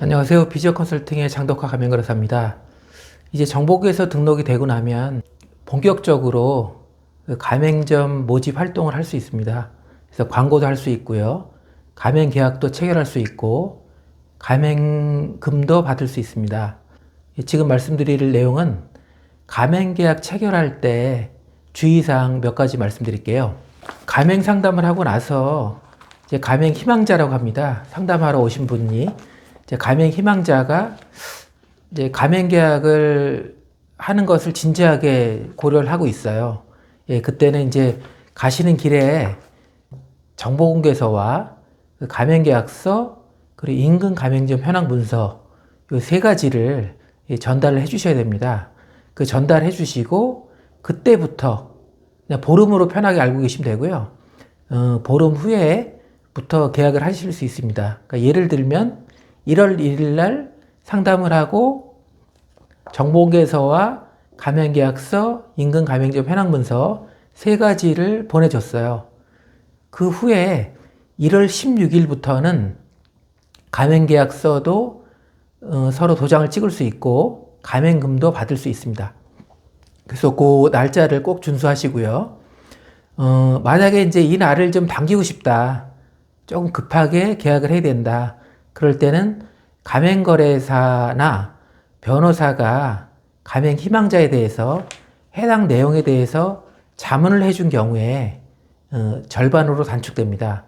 안녕하세요. 비지오 컨설팅의 장덕화 가맹거래사입니다. 이제 정보국에서 등록이 되고 나면 본격적으로 그 가맹점 모집 활동을 할 수 있습니다. 그래서 광고도 할 수 있고요. 가맹 계약도 체결할 수 있고 가맹금도 받을 수 있습니다. 지금 말씀드릴 내용은 가맹 계약 체결할 때 주의사항 몇 가지 말씀드릴게요. 가맹 상담을 하고 나서 이제 가맹 희망자라고 합니다. 상담하러 오신 분이 이제 가맹 희망자가 이제 가맹 계약을 하는 것을 진지하게 고려를 하고 있어요. 예, 그때는 이제 가시는 길에 정보공개서와 그 가맹 계약서 그리고 인근 가맹점 현황 문서 이 세 가지를 전달을 해 주셔야 됩니다. 그 전달해 주시고 그때부터 그냥 보름으로 편하게 알고 계시면 되고요. 보름 후에부터 계약을 하실 수 있습니다. 그러니까 예를 들면 1월 1일 날 상담을 하고 정보공개서와 가맹계약서, 인근 가맹점 현황문서 세 가지를 보내줬어요. 그 후에 1월 16일부터는 가맹계약서도 서로 도장을 찍을 수 있고 가맹금도 받을 수 있습니다. 그래서 그 날짜를 꼭 준수하시고요. 만약에 이제 이 날을 좀 당기고 싶다. 조금 급하게 계약을 해야 된다. 그럴 때는 가맹거래사나 변호사가 가맹 희망자에 대해서 해당 내용에 대해서 자문을 해준 경우에 절반으로 단축됩니다.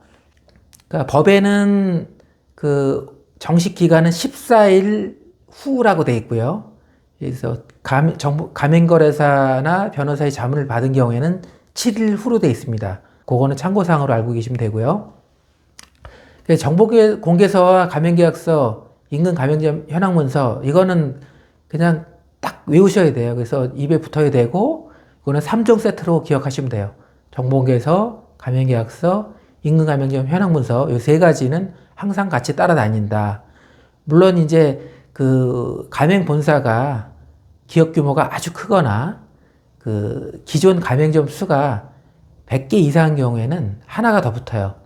그러니까 법에는 그 정식 기간은 14일 후라고 되어 있고요. 그래서 가맹거래사나 변호사의 자문을 받은 경우에는 7일 후로 되어 있습니다. 그거는 참고사항으로 알고 계시면 되고요. 정보공개서와 가맹계약서, 인근 가맹점 현황문서 이거는 그냥 딱 외우셔야 돼요. 그래서 입에 붙어야 되고 이거는 3종 세트로 기억하시면 돼요. 정보공개서, 가맹계약서, 인근 가맹점 현황문서 이 세 가지는 항상 같이 따라다닌다. 물론 이제 그 가맹본사가 기업 규모가 아주 크거나 그 기존 가맹점 수가 100개 이상인 경우에는 하나가 더 붙어요.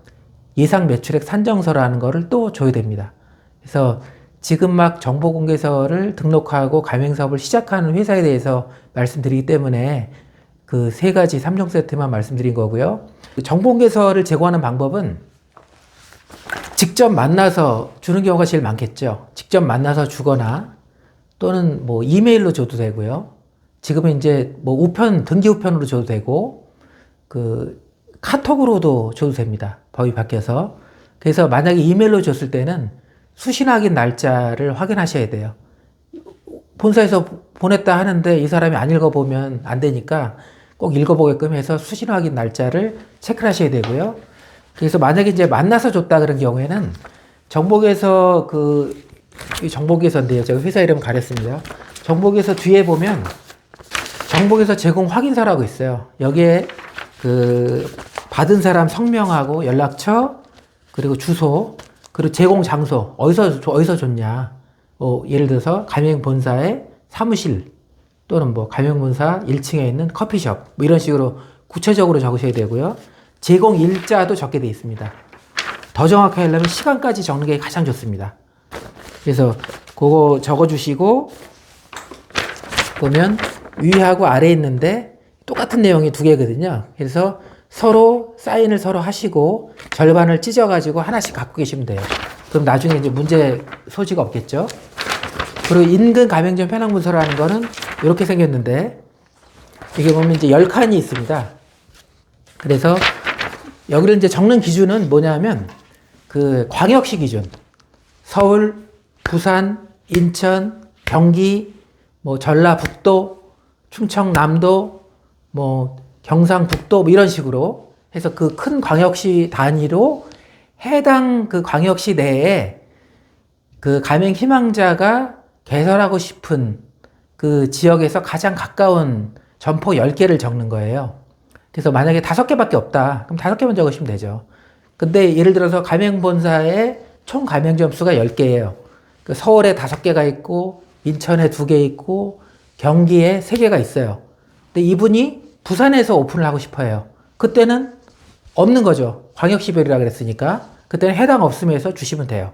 예상 매출액 산정서라는 거를 또 줘야 됩니다. 그래서 지금 막 정보공개서를 등록하고 가맹사업을 시작하는 회사에 대해서 말씀드리기 때문에 그 세 가지 3종 세트만 말씀드린 거고요. 정보공개서를 제공하는 방법은 직접 만나서 주는 경우가 제일 많겠죠. 직접 만나서 주거나 또는 뭐 이메일로 줘도 되고요. 지금은 이제 뭐 우편, 등기 우편으로 줘도 되고 그 카톡으로도 줘도 됩니다. 법이 바뀌어서. 그래서 만약에 이메일로 줬을 때는 수신 확인 날짜를 확인하셔야 돼요. 본사에서 보냈다 하는데 이 사람이 안 읽어보면 안 되니까 꼭 읽어보게끔 해서 수신 확인 날짜를 체크를 하셔야 되고요. 그래서 만약에 이제 만나서 줬다 그런 경우에는 정보계에서 정보계에서인데요. 제가 회사 이름 가렸습니다. 정보계에서 뒤에 보면 정보계에서 제공 확인서라고 있어요. 여기에 그 받은 사람 성명하고 연락처 그리고 주소 그리고 제공 장소 어디서 줬냐. 예를 들어서 가맹본사의 사무실 또는 뭐 가맹본사 1층에 있는 커피숍 뭐 이런 식으로 구체적으로 적으셔야 되고요. 제공 일자도 적게 되어 있습니다. 더 정확하게 하려면 시간까지 적는 게 가장 좋습니다. 그래서 그거 적어주시고 보면 위하고 아래에 있는데 똑같은 내용이 두 개거든요. 그래서 서로 사인을 서로 하시고 절반을 찢어가지고 하나씩 갖고 계시면 돼요. 그럼 나중에 이제 문제 소지가 없겠죠. 그리고 인근 가맹점 현황문서라는 거는 이렇게 생겼는데 이게 보면 이제 10칸이 있습니다. 그래서 여기를 이제 적는 기준은 뭐냐면 그 광역시 기준 서울, 부산, 인천, 경기, 뭐 전라북도, 충청남도, 뭐 경상북도 뭐 이런 식으로 해서 그 큰 광역시 단위로 해당 그 광역시 내에 그 가맹 희망자가 개설하고 싶은 그 지역에서 가장 가까운 점포 10개를 적는 거예요. 그래서 만약에 5개밖에 없다. 그럼 5개만 적으시면 되죠. 근데 예를 들어서 가맹본사의 총 가맹점 수가 10개예요. 그 서울에 5개가 있고 인천에 2개 있고 경기에 3개가 있어요. 근데 이분이 부산에서 오픈을 하고 싶어 해요. 그때는 없는 거죠. 광역시별이라 그랬으니까. 그때는 해당 없음에서 주시면 돼요.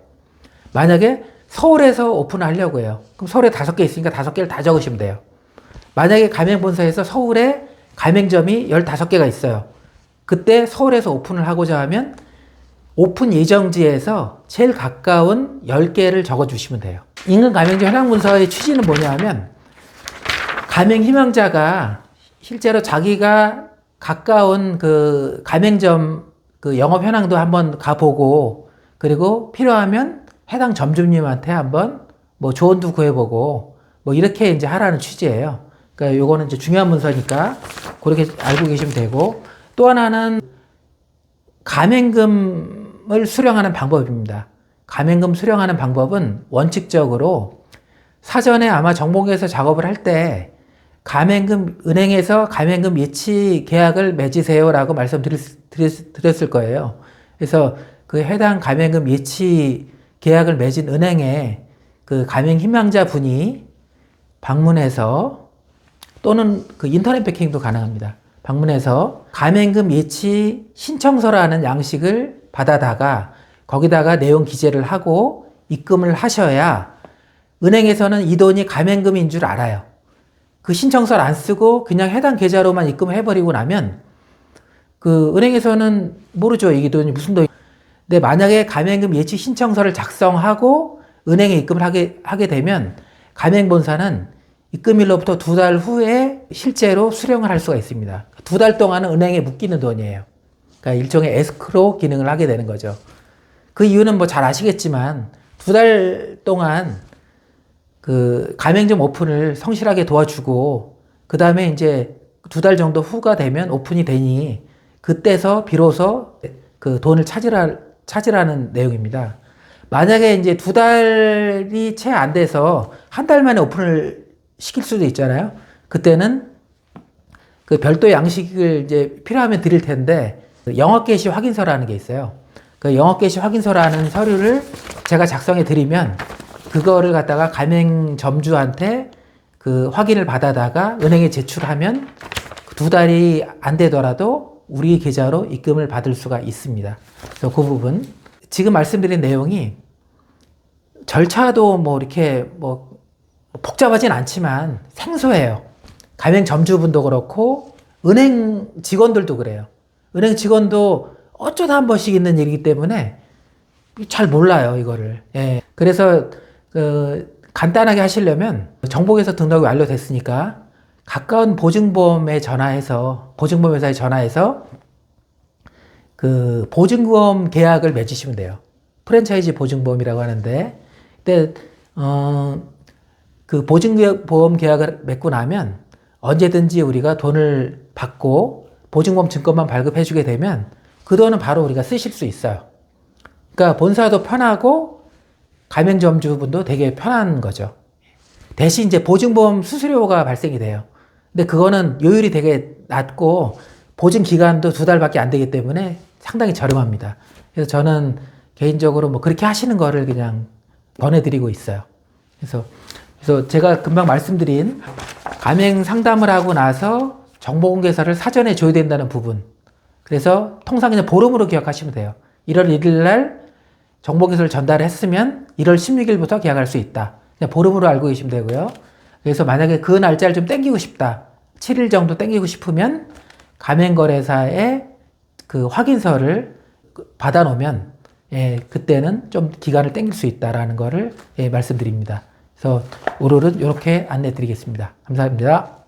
만약에 서울에서 오픈을 하려고 해요. 그럼 서울에 5개 있으니까 5개를 다 적으시면 돼요. 만약에 가맹본사에서 서울에 가맹점이 15개가 있어요. 그때 서울에서 오픈을 하고자 하면 오픈 예정지에서 제일 가까운 10개를 적어주시면 돼요. 인근 가맹점 현황 문서의 취지는 뭐냐 하면 가맹 희망자가 실제로 자기가 가까운 그 가맹점 그 영업 현황도 한번 가보고 그리고 필요하면 해당 점주님한테 한번 뭐 조언도 구해보고 뭐 이렇게 이제 하라는 취지예요. 그러니까 요거는 이제 중요한 문서니까 그렇게 알고 계시면 되고 또 하나는 가맹금을 수령하는 방법입니다. 가맹금 수령하는 방법은 원칙적으로 사전에 아마 정보계에서 작업을 할 때 가맹금 은행에서 가맹금 예치 계약을 맺으세요라고 말씀드렸을 거예요. 그래서 그 해당 가맹금 예치 계약을 맺은 은행에 그 가맹 희망자 분이 방문해서 또는 그 인터넷 베킹도 가능합니다. 방문해서 가맹금 예치 신청서라는 양식을 받아다가 거기다가 내용 기재를 하고 입금을 하셔야 은행에서는 이 돈이 가맹금인 줄 알아요. 그 신청서를 안 쓰고 그냥 해당 계좌로만 입금을 해버리고 나면 그 은행에서는 모르죠. 이 돈이 무슨 돈이. 근데 만약에 가맹금 예치 신청서를 작성하고 은행에 입금을 하게 되면 가맹본사는 입금일로부터 2달 후에 실제로 수령을 할 수가 있습니다. 2달 동안은 은행에 묶이는 돈이에요. 그러니까 일종의 에스크로 기능을 하게 되는 거죠. 그 이유는 뭐 잘 아시겠지만 2달 동안 그 가맹점 오픈을 성실하게 도와주고 그 다음에 이제 2달 정도 후가 되면 오픈이 되니 그때서 비로소 그 돈을 찾으라는 내용입니다. 만약에 이제 2달이 채 안 돼서 한 달 만에 오픈을 시킬 수도 있잖아요. 그때는 그 별도 양식을 이제 필요하면 드릴 텐데 영업 개시 확인서라는 게 있어요. 그 영업 개시 확인서라는 서류를 제가 작성해 드리면 그거를 갖다가 가맹점주한테 그 확인을 받아다가 은행에 제출하면 2달이 안 되더라도 우리 계좌로 입금을 받을 수가 있습니다. 그래서 그 부분 지금 말씀드린 내용이 절차도 뭐 이렇게 뭐 복잡하진 않지만 생소해요. 가맹점주분도 그렇고 은행 직원들도 그래요. 은행 직원도 어쩌다 한 번씩 있는 일이기 때문에 잘 몰라요, 이거를. 예. 그래서 간단하게 하시려면 정보계에서 등록이 완료됐으니까 가까운 보증보험회사에 전화해서 그 보증보험 계약을 맺으시면 돼요. 프랜차이즈 보증보험이라고 하는데, 근데 그 보증보험 계약을 맺고 나면 언제든지 우리가 돈을 받고 보증보험 증권만 발급해주게 되면 그 돈은 바로 우리가 쓰실 수 있어요. 그러니까 본사도 편하고 가맹점주분도 되게 편한 거죠. 대신 이제 보증보험 수수료가 발생이 돼요. 근데 그거는 요율이 되게 낮고 보증 기간도 2달밖에 안 되기 때문에 상당히 저렴합니다. 그래서 저는 개인적으로 뭐 그렇게 하시는 거를 그냥 권해드리고 있어요. 그래서 제가 금방 말씀드린 가맹 상담을 하고 나서 정보공개서를 사전에 줘야 된다는 부분. 그래서 통상 그냥 보름으로 기억하시면 돼요. 1월 1일 날 정보공개서를 전달했으면 1월 16일부터 계약할 수 있다. 그냥 보름으로 알고 계시면 되고요. 그래서 만약에 그 날짜를 좀 땡기고 싶다. 7일 정도 땡기고 싶으면 가맹거래사에 그 확인서를 받아 놓으면 그때는 좀 기간을 땡길 수 있다라는 거를 말씀드립니다. 그래서 오늘은 이렇게 안내 드리겠습니다. 감사합니다.